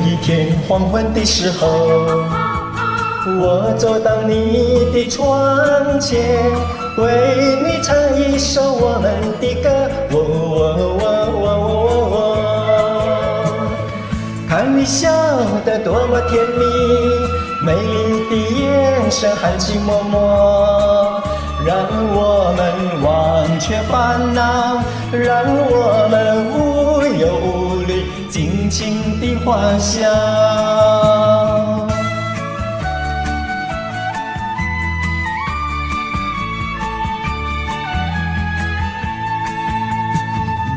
一天黄昏的时候，我走到你的窗前，为你唱一首我们的歌。看你笑得多么甜蜜，美丽的眼神含情脉脉，让我们忘却烦恼，让我们无忧无虑，尽情地欢笑。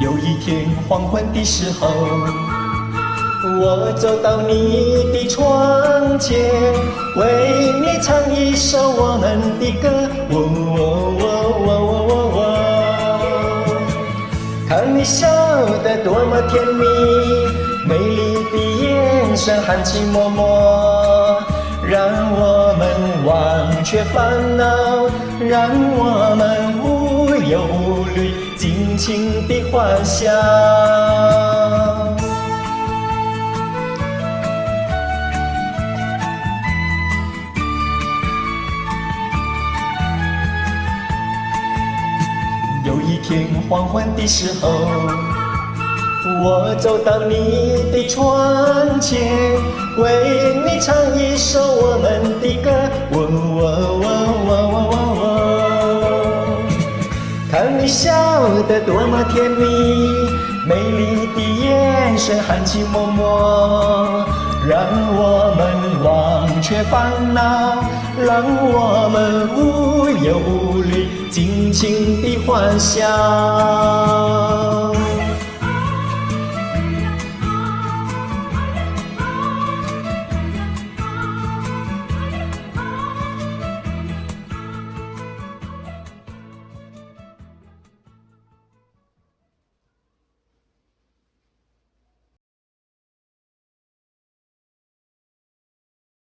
有一天黄昏的时候，我走到你的窗前，为你唱一首我们的歌。看你笑得多么甜蜜，美丽的眼神含情脉脉，让我们忘却烦恼，让我们无忧无虑，尽情地欢笑。有一天黄昏的时候，我走到你的窗前，为你唱一首我们的歌。看你笑得多么甜蜜，美丽的眼神含情脉脉，让我们忘却烦恼，让我们无忧无虑，尽情地欢笑。